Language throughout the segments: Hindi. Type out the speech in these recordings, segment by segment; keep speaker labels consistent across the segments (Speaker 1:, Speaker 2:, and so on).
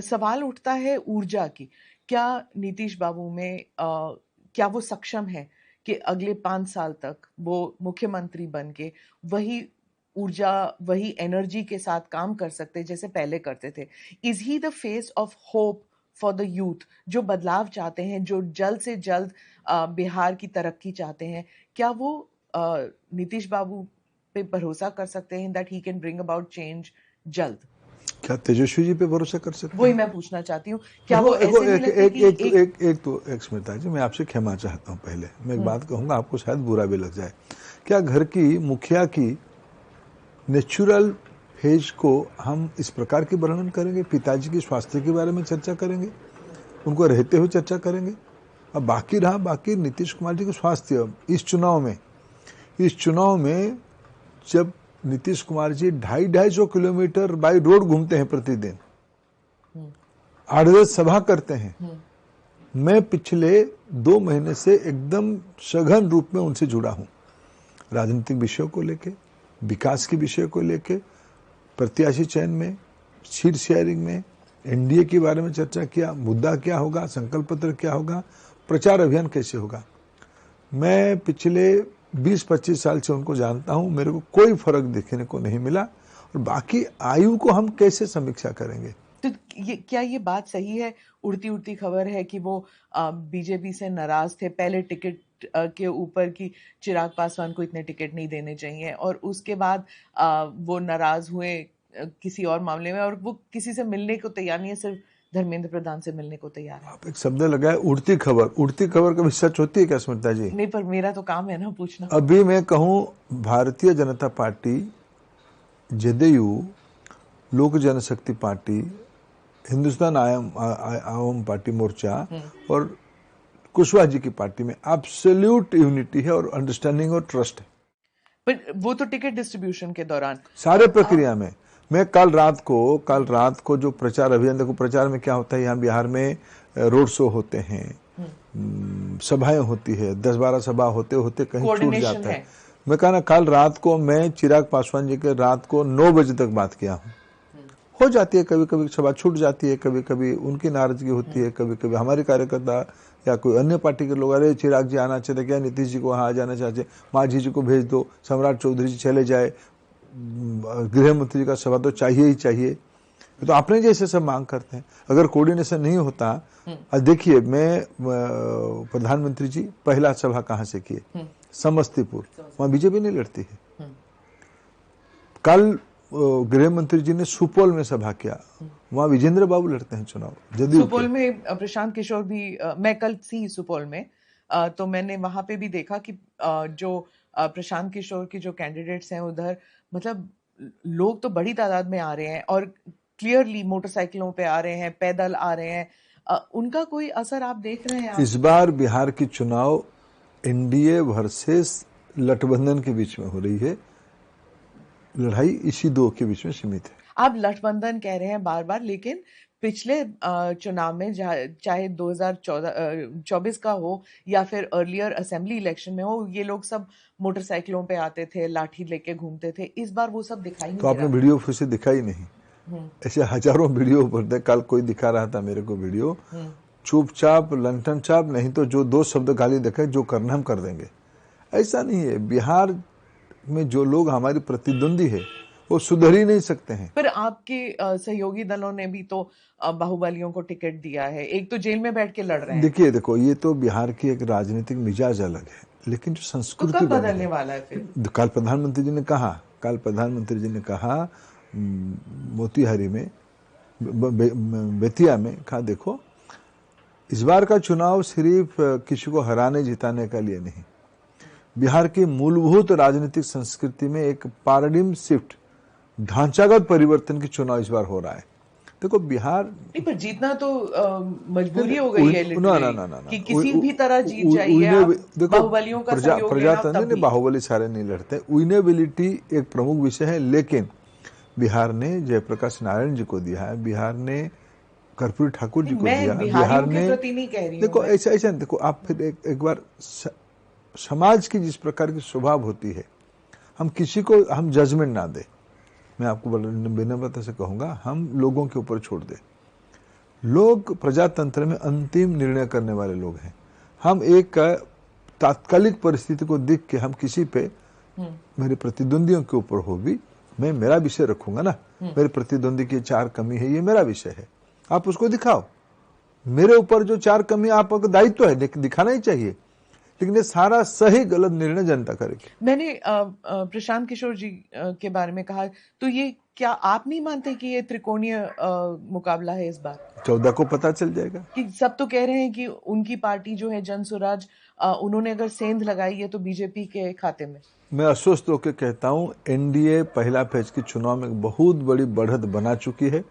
Speaker 1: सवाल उठता है ऊर्जा की। क्या नीतीश बाबू में क्या वो सक्षम है कि अगले 5 साल तक वो मुख्यमंत्री बन के वही ऊर्जा, वही एनर्जी के साथ काम कर सकते जैसे पहले करते थे? Is he the face of hope for the youth, जो बदलाव चाहते हैं, जो जल्द से जल्द बिहार की तरक्की चाहते हैं? क्या वो नीतीश बाबू पे भरोसा कर सकते हैं that he can bring about change जल्द?
Speaker 2: क्या तेजस्वी जी पे भरोसा कर सकते
Speaker 1: वही
Speaker 2: हैं?
Speaker 1: मैं पूछना चाहती हूँ। क्या वो ऐसे नहीं लगते कि
Speaker 2: एक स्मिता जी, मैं आपसे क्षमा चाहता हूँ। पहले मैं एक बात कहूंगा, आपको शायद बुरा भी लग जाए। क्या घर की मुखिया की नेचुरल फेज को हम इस प्रकार की वर्णन करेंगे? पिताजी की स्वास्थ्य के बारे में चर्चा करेंगे, उनको रहते हुए चर्चा करेंगे। अब बाकी नीतीश कुमार जी के स्वास्थ्य इस चुनाव में जब Nitish Kumar ji 250 kilometre by road घूमते हैं प्रतिदिन, 8-10 सभा करते हैं, मैं पिछले 2 महीने से एकदम सघन रूप में उनसे जुड़ा हूं। राजनीतिक विषयों को लेके, विकास के विषय को लेके, प्रत्याशी चयन में, सीट शेयरिंग में, एनडीए के बारे में चर्चा किया, मुद्दा क्या होगा, संकल्प पत्र क्या होगा, प्रचार अभियान कैसे होगा। मैं पिछले 20-25 साल से उनको जानता हूं, मेरे को कोई फर्क देखने को नहीं मिला। और बाकी आयु को हम कैसे समीक्षा करेंगे?
Speaker 1: तो क्या ये बात सही है, उड़ती खबर है कि वो बीजेपी से नाराज थे पहले टिकट के ऊपर कि चिराग पासवान को इतने टिकट नहीं देने चाहिए, और उसके बाद वो नाराज हुए किसी और मामले में, और वो किसी से मिलने को तैयार नहीं है, सिर्फ धर्मेंद्र प्रधान से मिलने को तैयार है?
Speaker 2: आप एक शब्द लगाए, उड़ती खबर कभी सच होती है क्या स्मिता जी?
Speaker 1: नहीं, पर मेरा तो काम है ना पूछना।
Speaker 2: अभी मैं कहूं, भारतीय जनता पार्टी, जदयू, लोक जनशक्ति पार्टी, हिंदुस्तान आवाम पार्टी मोर्चा और कुशवाहा जी की पार्टी में एब्सोल्यूट यूनिटी है और अंडरस्टैंडिंग और ट्रस्ट है।
Speaker 1: पर वो तो टिकट डिस्ट्रीब्यूशन के दौरान
Speaker 2: सारे प्रक्रिया में। मैं कल रात को जो प्रचार अभियान, देखो प्रचार में क्या होता है, यहाँ बिहार में रोड शो होते हैं, सभाएं होती है, 10-12 सभा होते होते कहीं छूट जाता है। मैं कहा ना, कल रात को मैं चिराग पासवान जी के रात को 9 बजे तक बात किया हूँ। हो जाती है कभी कभी सभा छूट जाती है, कभी कभी उनकी नाराजगी होती है, कभी कभी हमारे कार्यकर्ता या कोई अन्य पार्टी के लोग, अरे चिराग जी आना चाहिए, क्या नीतीश जी को वहाँ आ जाना चाहिए, माझी जी को भेज दो, सम्राट चौधरी जी चले जाए, गृह मंत्री जी का सभा तो चाहिए ही चाहिए। तो आपने जैसे सब मांग करते हैं, अगर कोऑर्डिनेशन नहीं होता। देखिए, मैं प्रधानमंत्री जी पहला सभा कहाँ से किए? समस्तीपुर, वहाँ बीजेपी नहीं लड़ती है। कल गृह मंत्री जी ने सुपौल में सभा किया, वहां विजेंद्र बाबू लड़ते हैं चुनाव जदयू।
Speaker 1: सुपौल में प्रशांत किशोर भी, मैं कल थी सुपौल में, तो मैंने वहां पे भी देखा कि जो प्रशांत किशोर के जो कैंडिडेट्स हैं उधर, मतलब लोग तो बड़ी तादाद में आ रहे हैं और क्लियरली मोटरसाइकिलों पे आ रहे हैं, पैदल आ रहे हैं। उनका कोई असर आप देख रहे हैं?
Speaker 2: इस बार बिहार की चुनाव एनडीए वर्सेस गठबंधन के बीच में हो रही है, लड़ाई इसी दो के बीच में सीमित है।
Speaker 1: आप गठबंधन कह रहे हैं बार बार, लेकिन पिछले चुनाव में चाहे 2024 का हो या फिर अर्लियर असेंबली इलेक्शन में हो, ये लोग सब मोटरसाइकिलों पे आते थे, लाठी लेके घूमते थे। इस बार वो सब दिखाई नहीं।
Speaker 2: तो आपने वीडियो फिर से दिखाई नहीं? ऐसे हजारों वीडियो पर, कल कोई दिखा रहा था मेरे को वीडियो, चुपचाप लंठन चाप, नहीं तो जो 2 शब्द गाली देखे, जो करना हम कर देंगे। ऐसा नहीं है। बिहार में जो लोग हमारी प्रतिद्वंदी है वो सुधर ही नहीं सकते हैं।
Speaker 1: पर आपके सहयोगी दलों ने भी तो बाहुबलियों को टिकट दिया है, एक तो जेल में बैठ के लड़ रहे हैं।
Speaker 2: देखो, ये तो बिहार की एक राजनीतिक मिजाज अलग है, लेकिन जो संस्कृति
Speaker 1: तो कब बदलने वाला है फिर?
Speaker 2: कल प्रधानमंत्री जी ने कहा मोतिहारी में, बेतिया में, कहा देखो, इस बार का चुनाव सिर्फ किसी को हराने जिताने का लिए नहीं, बिहार की मूलभूत राजनीतिक संस्कृति में एक पैराडिम शिफ्ट, ढांचागत परिवर्तन की चुनाव इस बार हो रहा है। देखो बिहार
Speaker 1: नहीं, पर जीतना तो मजबूरी हो गई है ना, कि किसी भी तरह जीत जाइए। बाहुबलियों का सहयोग
Speaker 2: प्रजातंत्र ने, बाहुबली सारे नहीं लड़ते। विनेबिलिटी एक प्रमुख विषय है, लेकिन बिहार ने जयप्रकाश नारायण जी को दिया है, बिहार ने कर्पूरी ठाकुर जी को दिया, बिहार ने, देखो ऐसा देखो आप फिर एक बार समाज की जिस प्रकार की स्वभाव होती है, हम किसी को जजमेंट ना दे। मैं आपको विनम्रता से कहूंगा, हम लोगों के ऊपर छोड़ दे। लोग प्रजातंत्र में अंतिम निर्णय करने वाले लोग हैं। हम एक तात्कालिक परिस्थिति को देख के हम किसी पे मेरे प्रतिद्वंदियों के ऊपर हो भी मैं मेरा विषय रखूंगा ना, मेरे प्रतिद्वंदी की 4 कमी है, ये मेरा विषय है, आप उसको दिखाओ। मेरे ऊपर जो 4 कमी आपका दायित्व है दिखाना ही चाहिए, लेकिन ये सारा सही गलत निर्णय जनता करेगी।
Speaker 1: मैंने प्रशांत किशोर जी के बारे में कहा, तो ये क्या आप नहीं मानते कि ये त्रिकोणीय मुकाबला है इस बार?
Speaker 2: 14 को पता चल जाएगा।
Speaker 1: कि सब तो कह रहे हैं कि उनकी पार्टी जो है जनसुराज, उन्होंने अगर सेंध लगाई है तो बीजेपी के खाते में।
Speaker 2: मैं अस्वस्थ होकर कहता हूं, एनडीए पहला फेज की चुनाव में बहुत बड़ी बढ़त बना चुकी है।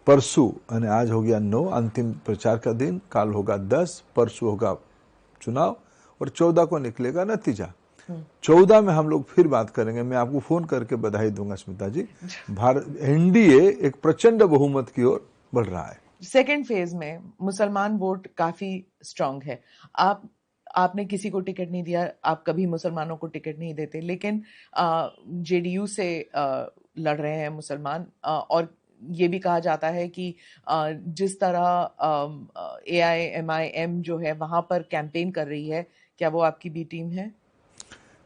Speaker 2: परसों यानी आज हो गया 9 अंतिम प्रचार का दिन, काल होगा 10, परसों होगा चुनाव और 14 को निकलेगा नतीजा। 14 में हम लोग फिर बात करेंगे, मैं आपको फोन करके बधाई दूंगा स्मिता जी। भारत एनडीए एक प्रचंड बहुमत की ओर बढ़ रहा है।
Speaker 1: सेकेंड फेज में मुसलमान वोट काफी स्ट्रांग है। आपने किसी को टिकट नहीं दिया, आप कभी मुसलमानों को टिकट नहीं देते, लेकिन जेडीयू से लड़ रहे हैं मुसलमान, और ये भी कहा जाता है कि जिस तरह AIMIM जो है वहां पर कैंपेन कर रही है, क्या वो आपकी बी टीम है?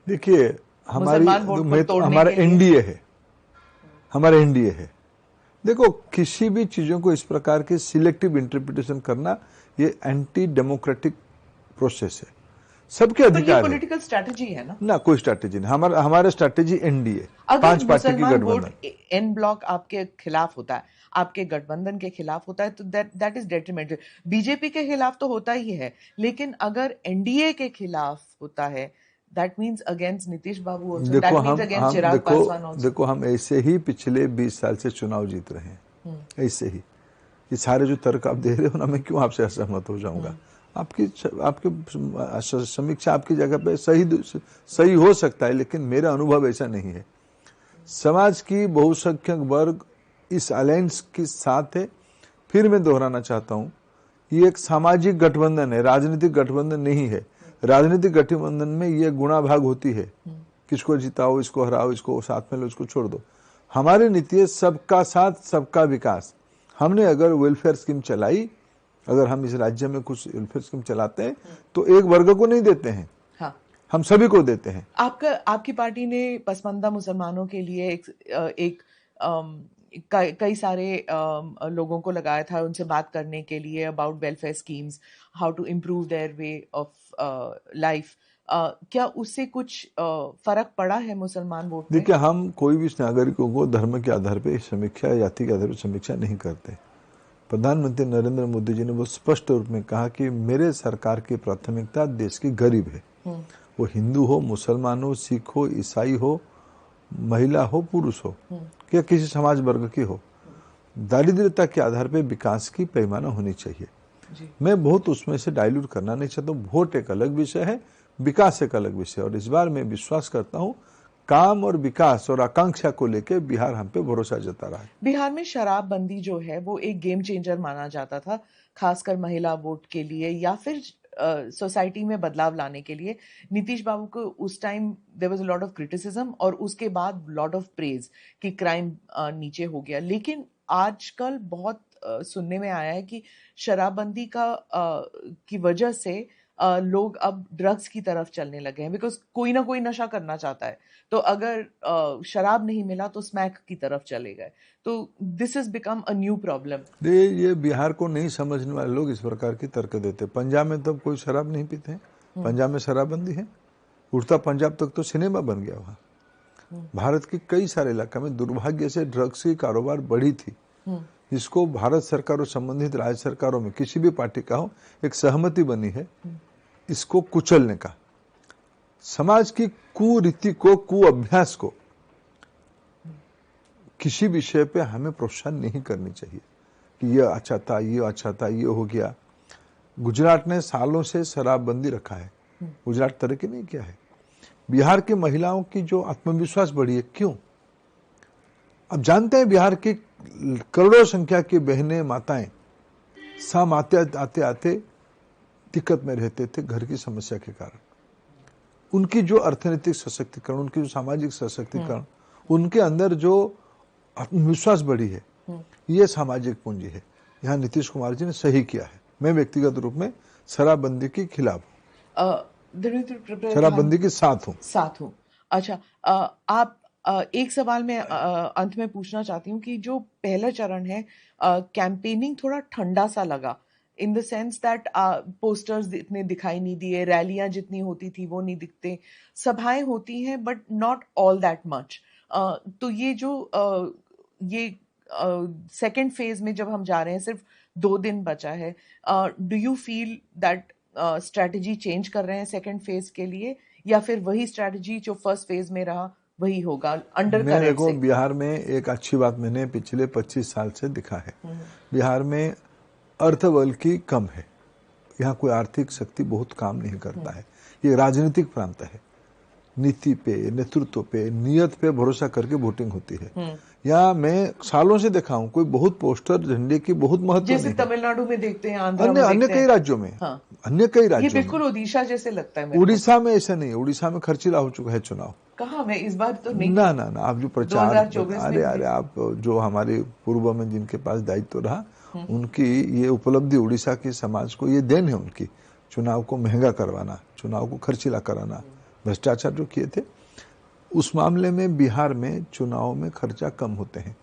Speaker 2: देखिए, हमारा एनडीए है, हमारा एनडीए है। देखो, किसी भी चीजों को इस प्रकार के सिलेक्टिव इंटरप्रिटेशन करना ये एंटी डेमोक्रेटिक प्रोसेस है। सबके अधिकार है।
Speaker 1: पॉलिटिकल स्ट्रैटेजी है ना कोई
Speaker 2: स्ट्रैटेजी नहीं। हमारा स्ट्रैटेजी एनडीए, 5 पार्टी की गठबंधन।
Speaker 1: एन ब्लॉक आपके खिलाफ होता है, आपके गठबंधन के खिलाफ होता है, तो दैट इज डेट्रीमेंटल। बीजेपी के खिलाफ तो होता ही है, लेकिन अगर एनडीए के खिलाफ होता है, that means against Nitish Babu also, that means against Chirag Paswan also.
Speaker 2: देखो, हम ऐसे ही पिछले 20 साल से चुनाव जीत रहे हैं, ऐसे ही। ये सारे जो तर्क आप दे रहे हो ना, मैं क्यों आपसे असहमत हो जाऊंगा? आपकी समीक्षा आपकी जगह पे सही हो सकता है, लेकिन मेरा अनुभव ऐसा नहीं है। समाज की बहुसंख्यक वर्ग इस अलायंस के साथ है। फिर मैं दोहराना चाहता हूं, ये एक सामाजिक गठबंधन है, राजनीतिक गठबंधन नहीं है। राजनीतिक गठबंधन में ये गुणा भाग होती है, किसको जिताओ, इसको हराओ, इसको साथ में लो, इसको छोड़ दो। हमारी नीति है सबका साथ सबका विकास। हमने अगर वेलफेयर स्कीम चलाई, अगर हम इस राज्य में कुछ वेलफेयर स्कीम चलाते हैं तो एक वर्ग को नहीं देते हैं, हाँ, हम सभी को देते हैं।
Speaker 1: आपकी पार्टी ने पसमानदा मुसलमानों के लिए कई सारे लोगों को लगाया था उनसे बात करने के लिए about welfare schemes, how to improve their way of life. क्या उससे कुछ फर्क पड़ा है मुसलमान वोट में?
Speaker 2: देखिए, हम कोई भी नागरिकों को धर्म के आधार पर समीक्षा, जाति के आधार पर समीक्षा नहीं करते। प्रधानमंत्री नरेंद्र मोदी जी ने बहुत स्पष्ट रूप में कहा कि मेरे सरकार की प्राथमिकता देश की गरीब है, वो हिंदू हो, मुसलमान हो, सिख हो, ईसाई हो, महिला हो, पुरुष हो, या किसी समाज वर्ग की हो। दारिद्र्यता के आधार पर विकास की पैमाना होनी चाहिए। मैं बहुत उसमें से डाइल्यूट करना नहीं चाहता हूँ। वोट एक अलग विषय है, विकास एक अलग विषय। और इस बार मैं विश्वास करता हूँ काम और विकास और आकांक्षा को लेकर बिहार हम पे भरोसा जता रहा है।
Speaker 1: बिहार में शराबबंदी जो है वो एक गेम चेंजर माना जाता था, खासकर महिला वोट के लिए या फिर सोसाइटी में बदलाव लाने के लिए। नीतीश बाबू को उस time there was a lot of criticism और उसके बाद लॉट ऑफ प्रेज कि क्राइम नीचे हो गया। लेकिन आजकल बहुत सुनने में आया है कि शराबबंदी की वजह से लोग अब ड्रग्स की तरफ चलने लगे हैं, बिकॉज कोई ना कोई नशा करना चाहता है, तो अगर शराब नहीं मिला तो स्मैक की तरफ चले गए। तो this is become a new problem.
Speaker 2: ये बिहार को नहीं समझने वाले लोग इस प्रकार की तर्क देते। पंजाब में तो कोई शराब नहीं पीते हैं, पंजाब में शराबबंदी है, उड़ता पंजाब तक तो सिनेमा बन गया वहाँ। भारत के कई सारे इलाका में दुर्भाग्य से ड्रग्स की कारोबार बढ़ी थी, जिसको भारत सरकार और संबंधित राज्य सरकारों में किसी भी पार्टी का हो एक सहमति बनी है इसको कुचलने का। समाज की कुरीति को, कुअभ्यास को किसी विषय पे हमें प्रोत्साहन नहीं करनी चाहिए कि ये अच्छा था, ये अच्छा था, ये हो गया। गुजरात ने सालों से शराबबंदी रखा है, गुजरात तरक्की नहीं किया है। बिहार की महिलाओं की जो आत्मविश्वास बढ़ी है, क्यों? अब जानते हैं बिहार की करोड़ों संख्या की बहनें, माताएं शाम आते आते आते दिक्कत में रहते थे घर की समस्या के कारण। उनकी जो अर्थनैतिक सशक्तिकरण, उनकी जो सामाजिक सशक्तिकरण, उनके अंदर जो आत्मविश्वास बढ़ी है, ये सामाजिक पूंजी है। यहाँ नीतीश कुमार जी ने सही किया है। मैं व्यक्तिगत रूप में शराबबंदी के खिलाफ हूँ, शराबबंदी के साथ हूँ।
Speaker 1: अच्छा, आप एक सवाल मैं अंत में पूछना चाहती हूँ कि जो पहला चरण है, कैंपेनिंग थोड़ा ठंडा सा लगा, in the sense that posters इतने दिखाई नहीं दिए, रैलियां जितनी होती थी वो नहीं दिखते, सभाएं होती हैं but not all that much. तो ये जो ये सेकेंड फेज में जब हम जा रहे हैं, सिर्फ 2 दिन बचा है, do you feel that strategy change कर रहे हैं सेकेंड फेज के लिए, या फिर वही स्ट्रैटेजी जो फर्स्ट फेज में रहा वही होगा अंडर
Speaker 2: मैं
Speaker 1: करंट
Speaker 2: देखो,
Speaker 1: से?
Speaker 2: बिहार में एक अच्छी बात मैंने पिछले 25 साल से दिखा है, बिहार में अर्थबल की कम है, यहाँ कोई आर्थिक शक्ति बहुत काम नहीं करता है, ये राजनीतिक प्रांत है, नीति पे, नेतृत्व पे, नियत पे भरोसा करके वोटिंग होती है। यहाँ मैं सालों से देखा हूँ, कोई बहुत पोस्टर झंडे की बहुत महत्व
Speaker 1: जैसे
Speaker 2: नहीं,
Speaker 1: तमिलनाडु में देखते हैं, आंध्र में
Speaker 2: अन्य
Speaker 1: देखते
Speaker 2: कई
Speaker 1: हैं।
Speaker 2: राज्यों में,
Speaker 1: हाँ,
Speaker 2: अन्य कई
Speaker 1: ये
Speaker 2: राज्यों में।
Speaker 1: बिल्कुल ओडिशा जैसे लगता है मेरे को।
Speaker 2: उड़ीसा में ऐसा नहीं है, उड़ीसा में खर्चीला हो चुका है चुनाव।
Speaker 1: कहा मैं इस बार तो नहीं।
Speaker 2: ना आप जो प्रचार,
Speaker 1: 2024 में
Speaker 2: अरे आप जो हमारे पूर्व में जिनके पास दायित्व रहा, उनकी ये उपलब्धि उड़ीसा के समाज को ये देन है उनकी, चुनाव को महंगा करवाना, चुनाव को खर्चीला कराना, भ्रष्टाचार जो किए थे उस मामले में बिहार में चुनाव में खर्चा कम होते हैं।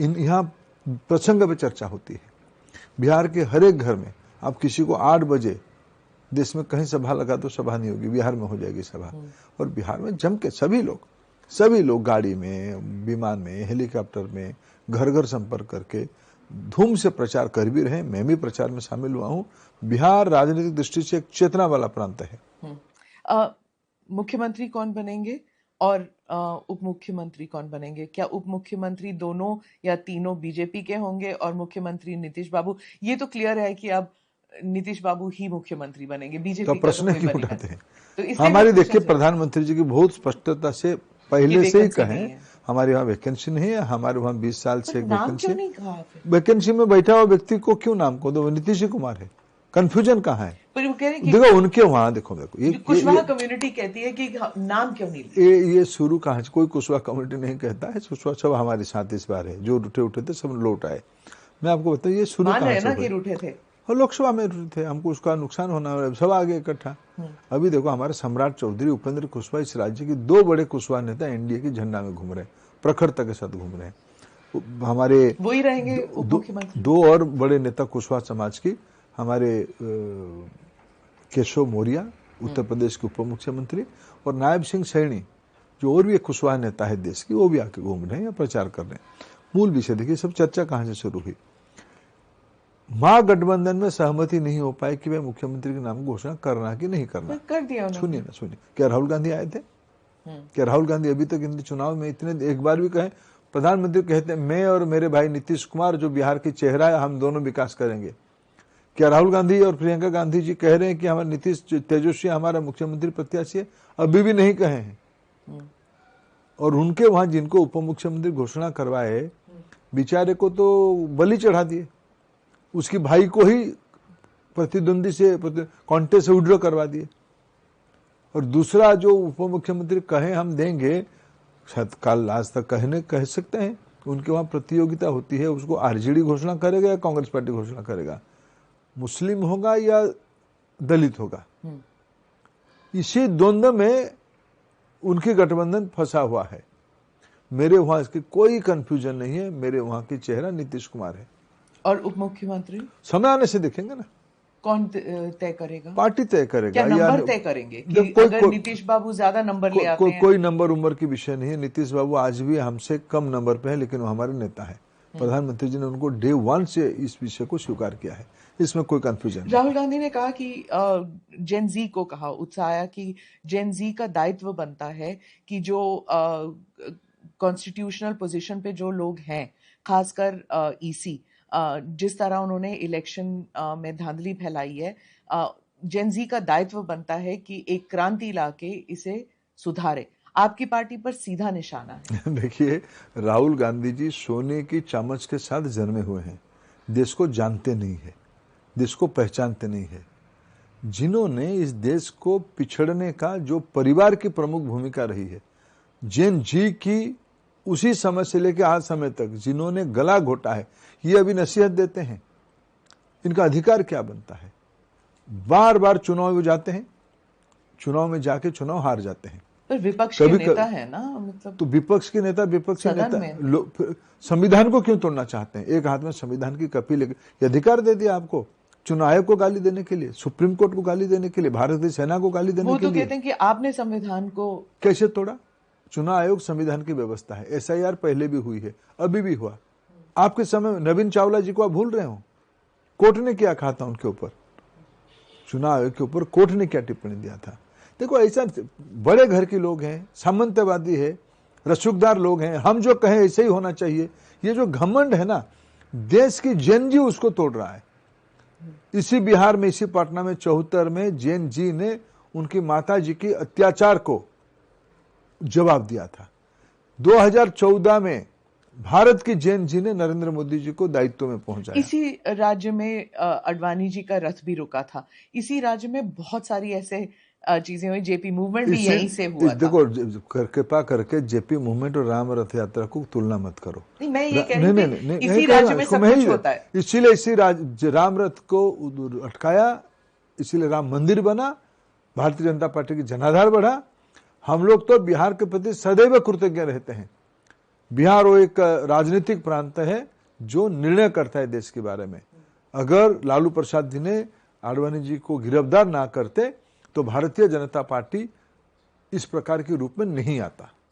Speaker 2: यहाँ प्रसंग पे चर्चा होती है। बिहार के हर एक घर में आप किसी को 8 बजे देश में कहीं सभा लगा तो सभा नहीं होगी, बिहार में हो जाएगी सभा। और बिहार में जम के सभी लोग गाड़ी में, विमान में, हेलीकॉप्टर में, घर घर संपर्क करके धूम से प्रचार कर भी रहे। मैं भी प्रचार में शामिल हुआ हूँ। बिहार राजनीतिक दृष्टि से एक चेतना वाला प्रांत है।
Speaker 1: मुख्यमंत्री कौन बनेंगे और उप मुख्यमंत्री कौन बनेंगे? क्या उप मुख्यमंत्री दोनों या तीनों बीजेपी के होंगे और मुख्यमंत्री नीतीश बाबू? ये तो क्लियर है कि अब नीतीश बाबू ही मुख्यमंत्री बनेंगे, बीजेपी
Speaker 2: तो
Speaker 1: का
Speaker 2: प्रश्न
Speaker 1: तो
Speaker 2: क्यों
Speaker 1: कोई
Speaker 2: उठाते हैं?
Speaker 1: तो
Speaker 2: हमारी देखिए प्रधानमंत्री जी की बहुत स्पष्टता से पहले से ही कहें, हमारे वहाँ वैकेंसी नहीं है, हमारे वहाँ 20 साल से वैकेंसी में बैठा हुआ व्यक्ति को क्यों नाम को दो? नीतीश कुमार है, कंफ्यूजन कहाँ है?
Speaker 1: पर वो कह रहे हैं कि
Speaker 2: देखो उनके वहाँ देखो
Speaker 1: ये कुशवाहा कम्युनिटी कहती है कि नाम क्यों नहीं?
Speaker 2: ये शुरू कहाँ से? कोई कुशवाहा कम्युनिटी नहीं कहता है, कुशवाहा सब हमारे साथ इस बार है, जो उठे थे सब लौट आए। मैं आपको बताऊँ ये शुरू कहाँ से हुआ?
Speaker 1: रूठे थे
Speaker 2: और लोकसभा में रूठे थे, हमको उसका नुकसान होना, सब आगे इकट्ठा। अभी देखो हमारे सम्राट चौधरी, उपेंद्र कुशवाहा इस राज्य के 2 बड़े कुशवाहा नेता एनडीए के झंडा में घूम रहे हैं, प्रखरता के साथ घूम रहे हैं। हमारे
Speaker 1: वही रहेंगे उप मुख्यमंत्री।
Speaker 2: 2 और बड़े नेता कुशवाहा समाज की, हमारे केशव मौर्य उत्तर प्रदेश के उप मुख्यमंत्री, और नायब सिंह सैनी जो और भी एक कुशवाहा नेता है देश की, वो भी आके घूम रहे हैं या प्रचार कर रहे हैं। मूल विषय देखिए, सब चर्चा कहाँ से शुरू हुई? महागठबंधन में सहमति नहीं हो पाई कि वे मुख्यमंत्री के नाम की घोषणा करना कि नहीं करना।
Speaker 1: कर दिया उन्होंने।
Speaker 2: सुनिए, क्या राहुल गांधी आए थे? क्या राहुल गांधी अभी तक इन चुनाव में इतने एक बार भी कहे? प्रधानमंत्री कहते हैं मैं और मेरे भाई नीतीश कुमार जो बिहार की चेहरा है, हम दोनों विकास करेंगे। क्या राहुल गांधी और प्रियंका गांधी जी कह रहे हैं कि हमारा नीतीश तेजस्वी हमारा मुख्यमंत्री प्रत्याशी है? अभी भी नहीं कहे हैं। और उनके वहां जिनको उप मुख्यमंत्री घोषणा करवाए, बेचारे को तो बलि चढ़ा दिए, उसकी भाई को ही प्रतिद्वंदी से कॉन्टेस्ट से विड्रॉ करवा दिए। और दूसरा जो उप मुख्यमंत्री कहे हम देंगे, शायद कल आज तक कह सकते हैं, उनके वहां प्रतियोगिता होती है, उसको आरजेडी घोषणा करेगा या कांग्रेस पार्टी घोषणा करेगा, मुस्लिम होगा या दलित होगा। इसी द्वंद्व में उनकी गठबंधन फंसा हुआ है। मेरे वहां इसकी कोई कंफ्यूजन नहीं है, मेरे वहां की चेहरा नीतीश कुमार है।
Speaker 1: और उप मुख्यमंत्री
Speaker 2: समय आने से देखेंगे ना,
Speaker 1: कौन तय करेगा?
Speaker 2: पार्टी तय करेगा।
Speaker 1: क्या नंबर तय करेंगे कि अगर नीतीश बाबू ज्यादा नंबर ले आते हैं?
Speaker 2: कोई नंबर उम्र की विषय नहीं है। नीतीश बाबू आज भी हमसे कम नंबर पे है, लेकिन वो हमारे नेता है। प्रधानमंत्री जी ने उनको डे 1 से इस विषय को स्वीकार किया है, इसमें कोई कंफ्यूजन नहीं।
Speaker 1: राहुल गांधी ने कहा कि जेन जी को कहा, उत्साह कि जेन जी का दायित्व बनता है कि जो कॉन्स्टिट्यूशनल पोजीशन पे जो लोग हैं, खासकर ईसी, जिस तरह उन्होंने इलेक्शन में धांधली फैलाई है, जेन जी का दायित्व बनता है कि एक क्रांति लाके इसे सुधारे। आपकी पार्टी पर सीधा निशाना है।
Speaker 2: देखिए, राहुल गांधी जी सोने की चामच के साथ जन्मे हुए हैं, देश को जानते नहीं है, देश को पहचानते नहीं है। जिन्होंने इस देश को पिछड़ने का जो परिवार की प्रमुख भूमिका रही है, जेन जी की उसी समय से लेकर आज समय तक जिन्होंने गला घोटा है, ये अभी नसीहत देते हैं इनका अधिकार क्या बनता है? बार बार चुनाव में जाते हैं, चुनाव में जाके चुनाव हार जाते हैं।
Speaker 1: पर विपक्ष के नेता है ना, मतलब
Speaker 2: तो विपक्ष के नेता संविधान को क्यों तोड़ना चाहते हैं? एक हाथ में संविधान की कॉपी लेकर, ये अधिकार दे दिया आपको चुनाव आयोग को गाली देने के लिए, सुप्रीम कोर्ट को गाली देने के लिए, भारतीय सेना को गाली देने के लिए।
Speaker 1: वो तो कहते हैं कि आपने संविधान को
Speaker 2: कैसे तोड़ा? चुनाव आयोग संविधान की व्यवस्था है, SIR पहले भी हुई है, अभी भी हुआ। आपके समय नवीन चावला जी को आप भूल रहे हो? कोर्ट ने क्या कहा था उनके ऊपर? चुनाव आयोग के ऊपर कोर्ट ने क्या टिप्पणी दिया था? देखो, ऐसा बड़े घर के लोग हैं, सामंतवादी है, रसूखदार लोग हैं, हम जो कहें ऐसे ही होना चाहिए, ये जो घमंड है ना, देश की जैन जी उसको तोड़ रहा है। इसी बिहार में, इसी पटना में 74 में जैन जी ने उनकी माता जी की अत्याचार को जवाब दिया था। 2014 में भारत की जैन जी ने नरेंद्र मोदी जी को दायित्व में पहुंचाया।
Speaker 1: इसी राज्य में अडवाणी जी का रथ भी रुका था। इसी राज्य में बहुत सारी ऐसे चीजें हुई। जेपी मूवमेंट भी यहीं से हुआ था।
Speaker 2: देखो, कृपा करके जेपी मूवमेंट और राम रथ यात्रा को तुलना मत करो।
Speaker 1: नहीं, मैं ये कह रही थी इसी राज्य में सब कुछ होता है।
Speaker 2: इसीलिए इसी राम रथ को अटकाया, इसीलिए राम मंदिर बना, भारतीय जनता पार्टी की जनाधार बढ़ा। हम लोग तो बिहार के प्रति सदैव कृतज्ञ रहते हैं। बिहार वो एक राजनीतिक प्रांत है जो निर्णय करता है देश के बारे में। अगर लालू प्रसाद जी ने आडवाणी जी को गिरफ्तार ना करते तो भारतीय जनता पार्टी इस प्रकार के रूप में नहीं आता।